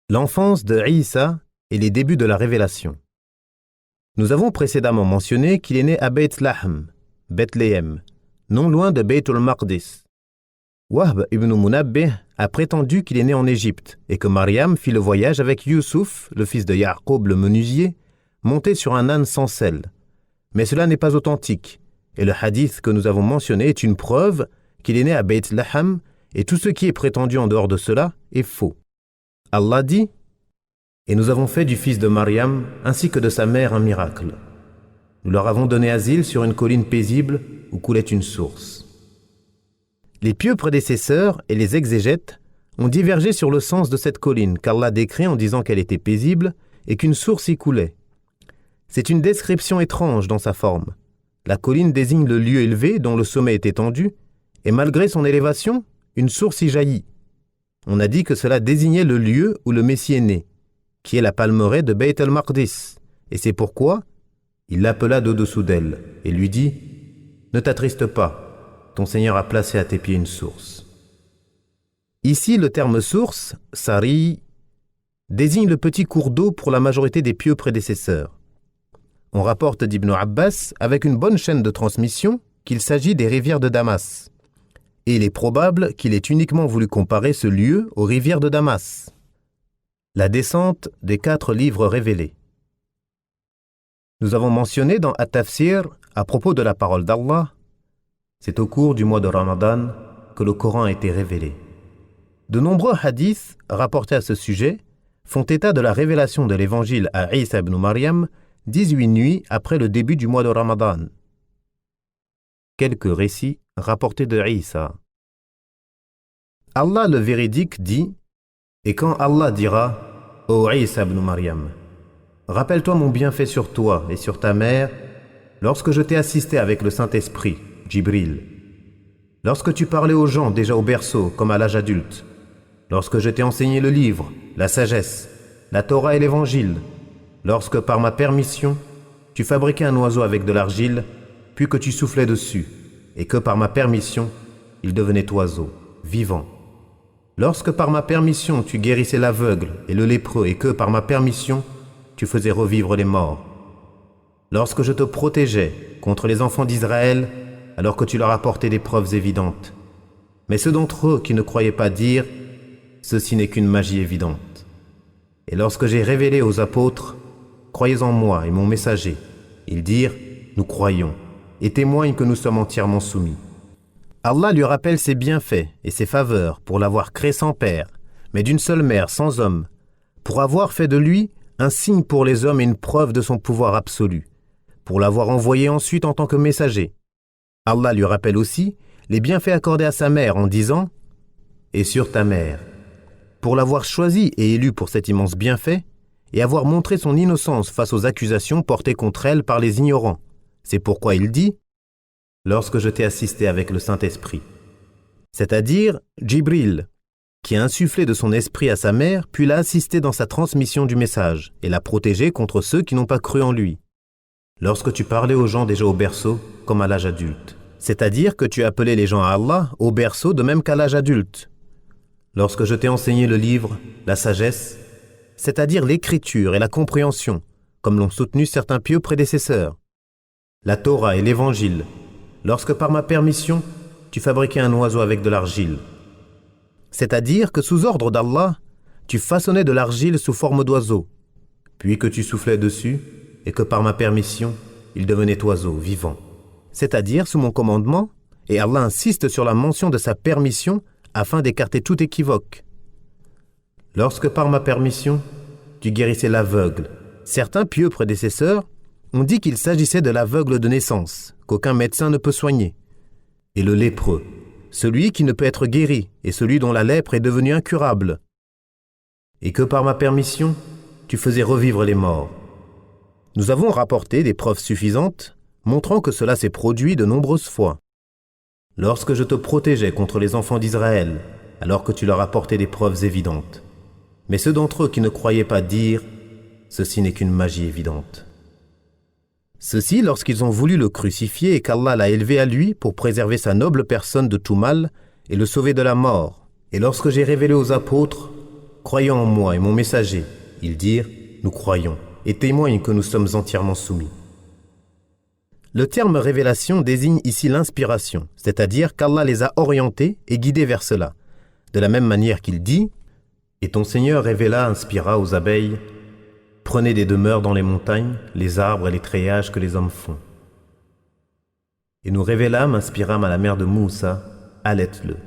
L'enfance de Isa et les débuts de la révélation. Nous avons précédemment mentionné qu'il est né à Beit Lahm, Bethléem, non loin de Beit al-Maqdis. Wahb ibn Munabbih a prétendu qu'il est né en Égypte et que Mariam fit le voyage avec Youssouf, le fils de Ya'qub le menuisier, monté sur un âne sans selle. Mais cela n'est pas authentique, et le hadith que nous avons mentionné est une preuve qu'il est né à Beit Lahm, et tout ce qui est prétendu en dehors de cela est faux. Allah dit « Et nous avons fait du fils de Mariam ainsi que de sa mère un miracle. Nous leur avons donné asile sur une colline paisible où coulait une source. » Les pieux prédécesseurs et les exégètes ont divergé sur le sens de cette colline qu'Allah décrit en disant qu'elle était paisible et qu'une source y coulait. C'est une description étrange dans sa forme. La colline désigne le lieu élevé dont le sommet est étendu et malgré son élévation, une source y jaillit. On a dit que cela désignait le lieu où le Messie est né, qui est la palmeraie de Beit al-Maqdis, et c'est pourquoi il l'appela d'au-dessous d'elle et lui dit « Ne t'attriste pas, ton Seigneur a placé à tes pieds une source. » Ici, le terme source, sari, désigne le petit cours d'eau pour la majorité des pieux prédécesseurs. On rapporte d'Ibn Abbas, avec une bonne chaîne de transmission, qu'il s'agit des rivières de Damas. Et il est probable qu'il ait uniquement voulu comparer ce lieu aux rivières de Damas. La descente des 4 livres révélés. Nous avons mentionné dans At-Tafsir, à propos de la parole d'Allah, c'est au cours du mois de Ramadan que le Coran a été révélé. De nombreux hadiths rapportés à ce sujet font état de la révélation de l'évangile à Isa ibn Maryam 18 nuits après le début du mois de Ramadan. Quelques récits rapportés de Isa. Allah le véridique dit « Et quand Allah dira « Ô Isa ibn Maryam, rappelle-toi mon bienfait sur toi et sur ta mère lorsque je t'ai assisté avec le Saint-Esprit, Jibril, lorsque tu parlais aux gens déjà au berceau comme à l'âge adulte, lorsque je t'ai enseigné le livre, la sagesse, la Torah et l'Évangile, lorsque par ma permission tu fabriquais un oiseau avec de l'argile, puis que tu soufflais dessus, et que par ma permission il devenait oiseau, vivant. Lorsque par ma permission tu guérissais l'aveugle et le lépreux et que par ma permission tu faisais revivre les morts. Lorsque je te protégeais contre les enfants d'Israël alors que tu leur apportais des preuves évidentes. Mais ceux d'entre eux qui ne croyaient pas dirent « Ceci n'est qu'une magie évidente. » Et lorsque j'ai révélé aux apôtres « Croyez en moi et mon messager », ils dirent « Nous croyons et témoignent que nous sommes entièrement soumis. » Allah lui rappelle ses bienfaits et ses faveurs pour l'avoir créé sans père, mais d'une seule mère, sans homme, pour avoir fait de lui un signe pour les hommes et une preuve de son pouvoir absolu, pour l'avoir envoyé ensuite en tant que messager. Allah lui rappelle aussi les bienfaits accordés à sa mère en disant « Et sur ta mère », pour l'avoir choisi et élu pour cet immense bienfait et avoir montré son innocence face aux accusations portées contre elle par les ignorants. C'est pourquoi il dit « Lorsque je t'ai assisté avec le Saint-Esprit », c'est-à-dire Jibril, qui a insufflé de son esprit à sa mère, puis l'a assisté dans sa transmission du message et l'a protégé contre ceux qui n'ont pas cru en lui. Lorsque tu parlais aux gens déjà au berceau, comme à l'âge adulte, c'est-à-dire que tu appelais les gens à Allah au berceau de même qu'à l'âge adulte. Lorsque je t'ai enseigné le livre, la sagesse, c'est-à-dire l'écriture et la compréhension, comme l'ont soutenu certains pieux prédécesseurs. La Torah et l'Évangile, lorsque par ma permission, tu fabriquais un oiseau avec de l'argile. C'est-à-dire que sous ordre d'Allah, tu façonnais de l'argile sous forme d'oiseau, puis que tu soufflais dessus, et que par ma permission, il devenait oiseau, vivant. C'est-à-dire sous mon commandement, et Allah insiste sur la mention de sa permission afin d'écarter tout équivoque. Lorsque par ma permission, tu guérissais l'aveugle, certains pieux prédécesseurs ont dit qu'il s'agissait de l'aveugle de naissance, qu'aucun médecin ne peut soigner, et le lépreux, celui qui ne peut être guéri et celui dont la lèpre est devenue incurable, et que par ma permission, tu faisais revivre les morts. Nous avons rapporté des preuves suffisantes montrant que cela s'est produit de nombreuses fois. Lorsque je te protégeais contre les enfants d'Israël, alors que tu leur apportais des preuves évidentes. Mais ceux d'entre eux qui ne croyaient pas dirent « Ceci n'est qu'une magie évidente. » Ceux-ci, lorsqu'ils ont voulu le crucifier et qu'Allah l'a élevé à lui pour préserver sa noble personne de tout mal et le sauver de la mort, et lorsque j'ai révélé aux apôtres « croyant en moi et mon messager. Ils dirent, nous croyons, et témoignent que nous sommes entièrement soumis. Le terme révélation désigne ici l'inspiration, c'est-à-dire qu'Allah les a orientés et guidés vers cela. De la même manière qu'il dit, et ton Seigneur révéla, inspira aux abeilles, prenez des demeures dans les montagnes, les arbres et les treillages que les hommes font. Et nous révélâmes, inspirâmes à la mère de Moussa, allaite-le.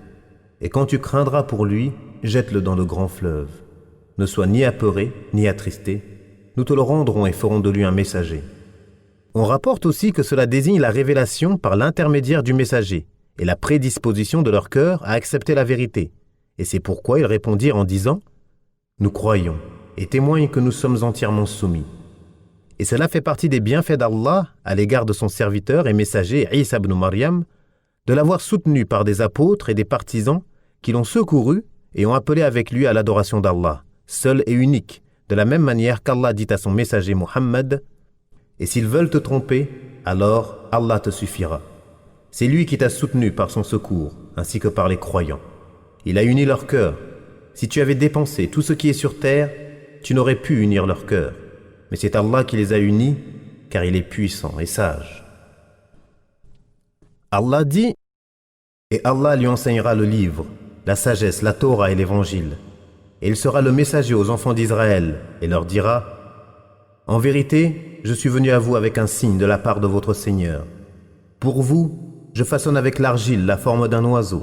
Et quand tu craindras pour lui, jette-le dans le grand fleuve. Ne sois ni apeuré, ni attristé. Nous te le rendrons et ferons de lui un messager. On rapporte aussi que cela désigne la révélation par l'intermédiaire du messager et la prédisposition de leur cœur à accepter la vérité. Et c'est pourquoi ils répondirent en disant « Nous croyons et témoignent que nous sommes entièrement soumis. » Et cela fait partie des bienfaits d'Allah à l'égard de son serviteur et messager Isa ibn Maryam, de l'avoir soutenu par des apôtres et des partisans qui l'ont secouru et ont appelé avec lui à l'adoration d'Allah, seul et unique, de la même manière qu'Allah dit à son messager Muhammad « Et s'ils veulent te tromper, alors Allah te suffira. C'est lui qui t'a soutenu par son secours, ainsi que par les croyants. Il a uni leur cœur. Si tu avais dépensé tout ce qui est sur terre, tu n'aurais pu unir leur cœur. Mais c'est Allah qui les a unis, car il est puissant et sage. » Allah dit « Et Allah lui enseignera le livre, la sagesse, la Torah et l'évangile. Et il sera le messager aux enfants d'Israël et leur dira « En vérité, je suis venu à vous avec un signe de la part de votre Seigneur. Pour vous, je façonne avec l'argile la forme d'un oiseau,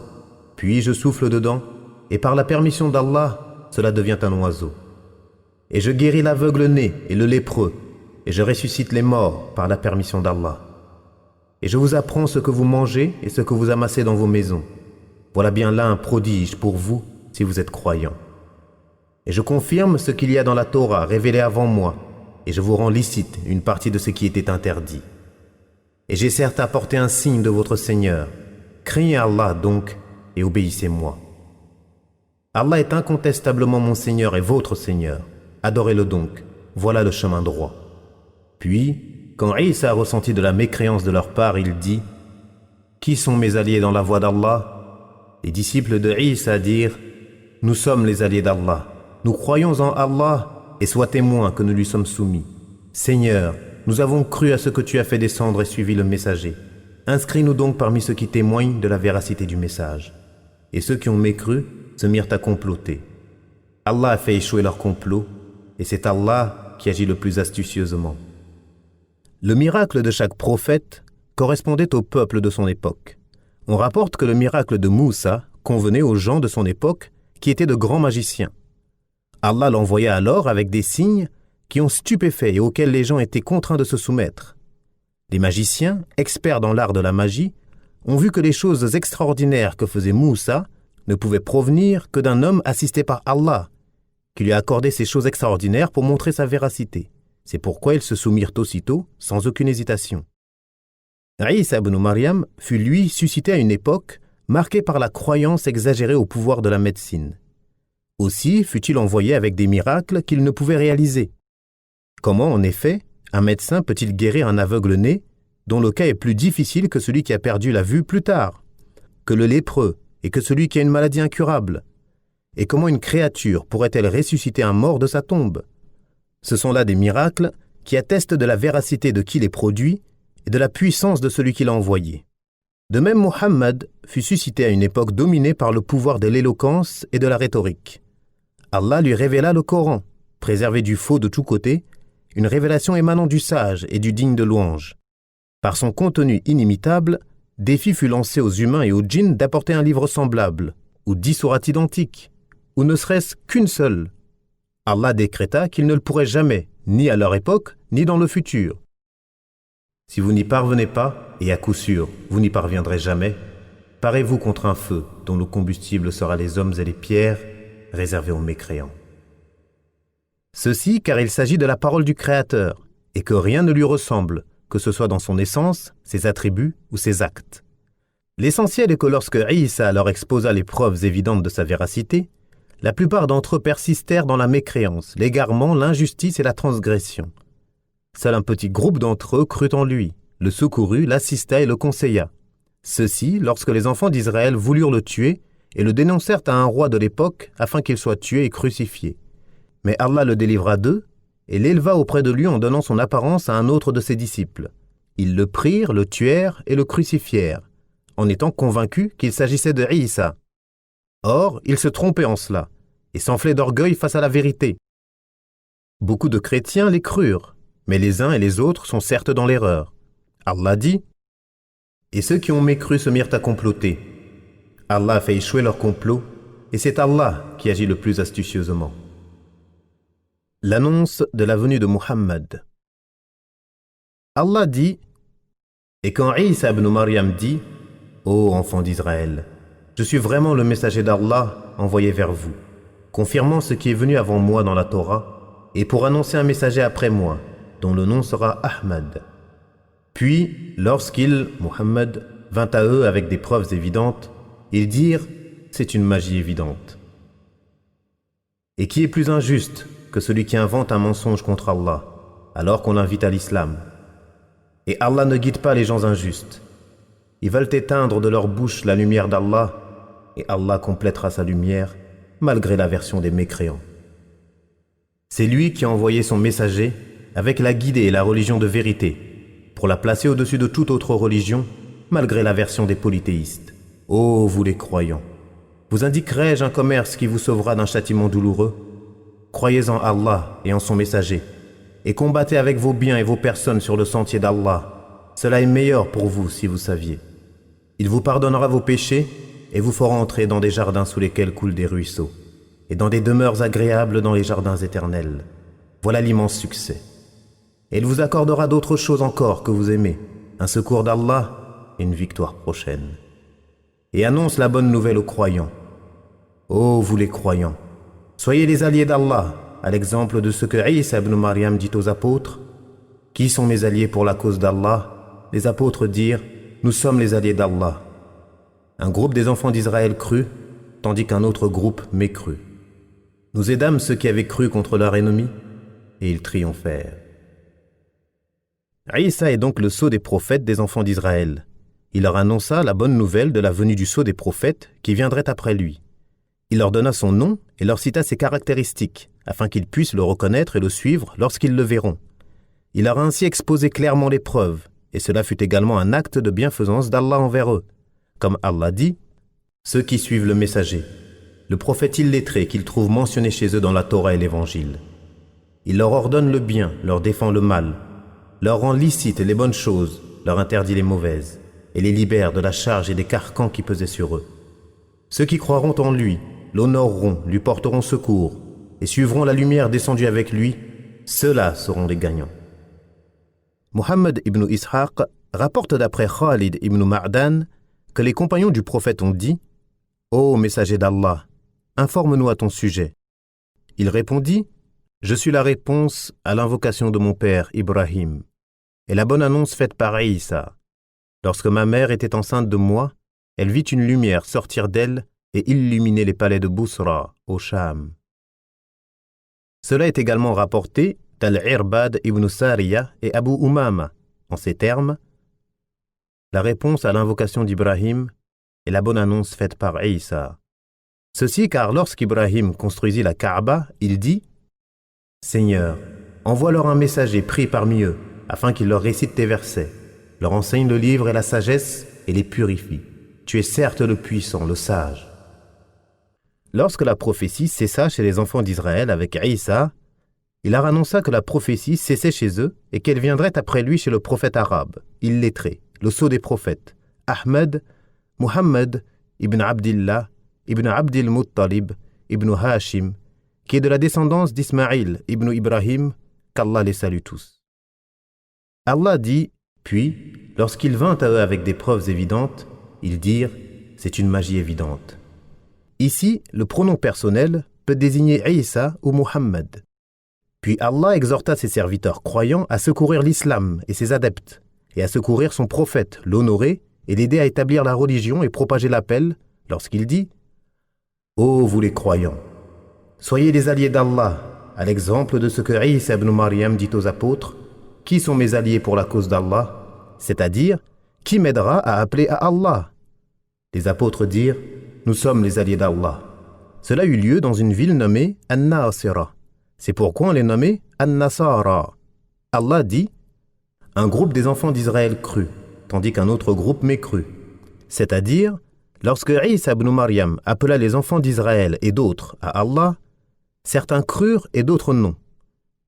puis je souffle dedans, et par la permission d'Allah, cela devient un oiseau. Et je guéris l'aveugle-né et le lépreux, et je ressuscite les morts par la permission d'Allah. Et je vous apprends ce que vous mangez et ce que vous amassez dans vos maisons. Voilà bien là un prodige pour vous si vous êtes croyants. Et je confirme ce qu'il y a dans la Torah révélée avant moi, et je vous rends licite une partie de ce qui était interdit. Et j'ai certes apporté un signe de votre Seigneur. Craignez Allah donc et obéissez-moi. Allah est incontestablement mon Seigneur et votre Seigneur. Adorez-le donc, voilà le chemin droit. » Puis, quand Isa a ressenti de la mécréance de leur part, il dit « Qui sont mes alliés dans la voie d'Allah ?» Les disciples de Isa dirent « Nous sommes les alliés d'Allah. Nous croyons en Allah et sois témoin que nous lui sommes soumis. Seigneur, nous avons cru à ce que tu as fait descendre et suivi le messager. Inscris-nous donc parmi ceux qui témoignent de la véracité du message. » Et ceux qui ont mécru se mirent à comploter. Allah a fait échouer leur complot, et c'est Allah qui agit le plus astucieusement. Le miracle de chaque prophète correspondait au peuple de son époque. On rapporte que le miracle de Moussa convenait aux gens de son époque qui étaient de grands magiciens. Allah l'envoya alors avec des signes qui ont stupéfait et auxquels les gens étaient contraints de se soumettre. Les magiciens, experts dans l'art de la magie, ont vu que les choses extraordinaires que faisait Moussa ne pouvaient provenir que d'un homme assisté par Allah, qui lui a accordé ces choses extraordinaires pour montrer sa véracité. C'est pourquoi ils se soumirent aussitôt, sans aucune hésitation. Isa ibn Maryam fut lui suscité à une époque marquée par la croyance exagérée au pouvoir de la médecine. Aussi fut-il envoyé avec des miracles qu'il ne pouvait réaliser. Comment, en effet, un médecin peut-il guérir un aveugle-né dont le cas est plus difficile que celui qui a perdu la vue plus tard, que le lépreux et que celui qui a une maladie incurable? Et comment une créature pourrait-elle ressusciter un mort de sa tombe? Ce sont là des miracles qui attestent de la véracité de qui les produit et de la puissance de celui qui l'a envoyé. De même, Muhammad fut suscité à une époque dominée par le pouvoir de l'éloquence et de la rhétorique. Allah lui révéla le Coran, préservé du faux de tous côtés, une révélation émanant du sage et du digne de louange. Par son contenu inimitable, défi fut lancé aux humains et aux djinns d'apporter un livre semblable, ou 10 sourates identiques, ou ne serait-ce qu'une seule. Allah décréta qu'il ne le pourrait jamais, ni à leur époque, ni dans le futur. Si vous n'y parvenez pas, et à coup sûr, vous n'y parviendrez jamais, parez-vous contre un feu dont le combustible sera les hommes et les pierres, réservés aux mécréants. Ceci car il s'agit de la parole du Créateur, et que rien ne lui ressemble, que ce soit dans son essence, ses attributs ou ses actes. L'essentiel est que lorsque Isa leur exposa les preuves évidentes de sa véracité, la plupart d'entre eux persistèrent dans la mécréance, l'égarement, l'injustice et la transgression. Seul un petit groupe d'entre eux crut en lui, le secourut, l'assista et le conseilla. Ceci lorsque les enfants d'Israël voulurent le tuer et le dénoncèrent à un roi de l'époque afin qu'il soit tué et crucifié. Mais Allah le délivra d'eux et l'éleva auprès de lui en donnant son apparence à un autre de ses disciples. Ils le prirent, le tuèrent et le crucifièrent, en étant convaincus qu'il s'agissait de Isa. Or, ils se trompaient en cela et s'enflaient d'orgueil face à la vérité. Beaucoup de chrétiens les crurent, mais les uns et les autres sont certes dans l'erreur. Allah dit « Et ceux qui ont mécru se mirent à comploter. Allah a fait échouer leur complot, et c'est Allah qui agit le plus astucieusement. » L'annonce de la venue de Muhammad. Allah dit « Et quand Isa ibn Maryam dit « Ô enfants d'Israël, je suis vraiment le messager d'Allah envoyé vers vous, confirmant ce qui est venu avant moi dans la Torah, et pour annoncer un messager après moi, dont le nom sera Ahmad. » Puis, lorsqu'il, Muhammad, vint à eux avec des preuves évidentes, ils dirent « C'est une magie évidente. » Et qui est plus injuste que celui qui invente un mensonge contre Allah, alors qu'on l'invite à l'islam? Et Allah ne guide pas les gens injustes. Ils veulent éteindre de leur bouche la lumière d'Allah, et Allah complétera sa lumière, malgré l'aversion des mécréants. C'est lui qui a envoyé son messager avec la guidée et la religion de vérité, pour la placer au-dessus de toute autre religion, malgré l'aversion des polythéistes. Ô vous les croyants, vous indiquerai-je un commerce qui vous sauvera d'un châtiment douloureux? Croyez en Allah et en son messager, et combattez avec vos biens et vos personnes sur le sentier d'Allah. Cela est meilleur pour vous si vous saviez. Il vous pardonnera vos péchés et vous fera entrer dans des jardins sous lesquels coulent des ruisseaux, et dans des demeures agréables dans les jardins éternels. Voilà l'immense succès. Et il vous accordera d'autres choses encore que vous aimez, un secours d'Allah et une victoire prochaine. Et annonce la bonne nouvelle aux croyants. Ô vous les croyants, soyez les alliés d'Allah, à l'exemple de ce que Isa ibn Maryam dit aux apôtres. Qui sont mes alliés pour la cause d'Allah? Les apôtres dirent, nous sommes les alliés d'Allah. Un groupe des enfants d'Israël crut, tandis qu'un autre groupe mécrut. Nous aidâmes ceux qui avaient cru contre leur ennemi, et ils triomphèrent. Isa est donc le sceau des prophètes des enfants d'Israël. Il leur annonça la bonne nouvelle de la venue du sceau des prophètes qui viendrait après lui. Il leur donna son nom et leur cita ses caractéristiques, afin qu'ils puissent le reconnaître et le suivre lorsqu'ils le verront. Il leur a ainsi exposé clairement les preuves, et cela fut également un acte de bienfaisance d'Allah envers eux. Comme Allah dit, « Ceux qui suivent le messager, le prophète illettré qu'ils trouvent mentionné chez eux dans la Torah et l'Évangile. Il leur ordonne le bien, leur défend le mal, leur rend licite les bonnes choses, leur interdit les mauvaises, et les libère de la charge et des carcans qui pesaient sur eux. Ceux qui croiront en lui, l'honoreront, lui porteront secours, et suivront la lumière descendue avec lui, ceux-là seront les gagnants. » Muhammad ibn Ishaq rapporte d'après Khalid ibn Ma'dan que les compagnons du prophète ont dit « Ô messager d'Allah, informe-nous à ton sujet. » Il répondit « Je suis la réponse à l'invocation de mon père Ibrahim et la bonne annonce faite par Isa. Lorsque ma mère était enceinte de moi, elle vit une lumière sortir d'elle et illuminer les palais de Bousra, au Cham. » Cela est également rapporté d'Al-Irbad ibn Sariya et Abu Umama, en ces termes, la réponse à l'invocation d'Ibrahim et la bonne annonce faite par Isa. Ceci car lorsqu'Ibrahim construisit la Kaaba, il dit « Seigneur, envoie-leur un messager pris parmi eux, afin qu'il leur récite tes versets, leur enseigne le livre et la sagesse et les purifie. Tu es certes le puissant, le sage. » Lorsque la prophétie cessa chez les enfants d'Israël avec Isa, il leur annonça que la prophétie cessait chez eux et qu'elle viendrait après lui chez le prophète arabe, illettré, le sceau des prophètes, Ahmed, Muhammad ibn Abdillah, ibn Abdil Muttalib, ibn Hashim, qui est de la descendance d'Ismaïl ibn Ibrahim, qu'Allah les salue tous. Allah dit, puis, lorsqu'il vint à eux avec des preuves évidentes, ils dirent, c'est une magie évidente. Ici, le pronom personnel peut désigner Isa ou Muhammad. Puis Allah exhorta ses serviteurs croyants à secourir l'islam et ses adeptes, et à secourir son prophète, l'honorer, et l'aider à établir la religion et propager l'appel, lorsqu'il dit « Ô vous les croyants, soyez les alliés d'Allah, à l'exemple de ce que Isa ibn Maryam dit aux apôtres, qui sont mes alliés pour la cause d'Allah, c'est-à-dire, qui m'aidera à appeler à Allah ?» Les apôtres dirent « nous sommes les alliés d'Allah. Cela eut lieu dans une ville nommée An-Nasira. C'est pourquoi on les nommait An-Nasara. Allah dit: un groupe des enfants d'Israël crut, tandis qu'un autre groupe mécrut. C'est-à-dire, lorsque Isa ibn Maryam appela les enfants d'Israël et d'autres à Allah, certains crurent et d'autres non.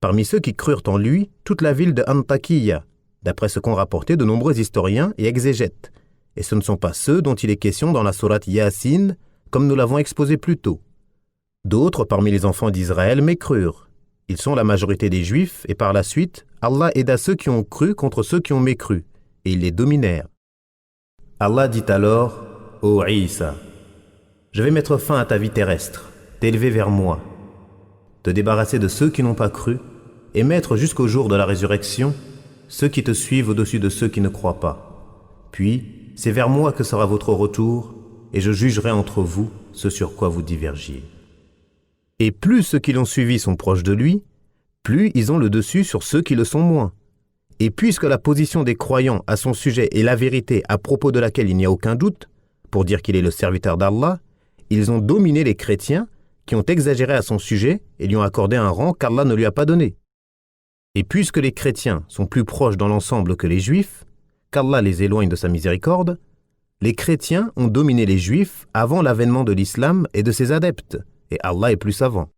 Parmi ceux qui crurent en lui, toute la ville de Antakiya, d'après ce qu'ont rapporté de nombreux historiens et exégètes. Et ce ne sont pas ceux dont il est question dans la sourate Yasin, comme nous l'avons exposé plus tôt. D'autres parmi les enfants d'Israël mécrurent. Ils sont la majorité des Juifs, et par la suite, Allah aida ceux qui ont cru contre ceux qui ont mécru, et ils les dominèrent. Allah dit alors: Ô Isa, je vais mettre fin à ta vie terrestre, t'élever vers moi, te débarrasser de ceux qui n'ont pas cru, et mettre jusqu'au jour de la résurrection ceux qui te suivent au-dessus de ceux qui ne croient pas. Puis, c'est vers moi que sera votre retour, et je jugerai entre vous ce sur quoi vous divergiez. Et plus ceux qui l'ont suivi sont proches de lui, plus ils ont le dessus sur ceux qui le sont moins. Et puisque la position des croyants à son sujet est la vérité à propos de laquelle il n'y a aucun doute, pour dire qu'il est le serviteur d'Allah, ils ont dominé les chrétiens qui ont exagéré à son sujet et lui ont accordé un rang qu'Allah ne lui a pas donné. Et puisque les chrétiens sont plus proches dans l'ensemble que les juifs, qu'Allah les éloigne de sa miséricorde, les chrétiens ont dominé les juifs avant l'avènement de l'islam et de ses adeptes, et Allah est plus savant.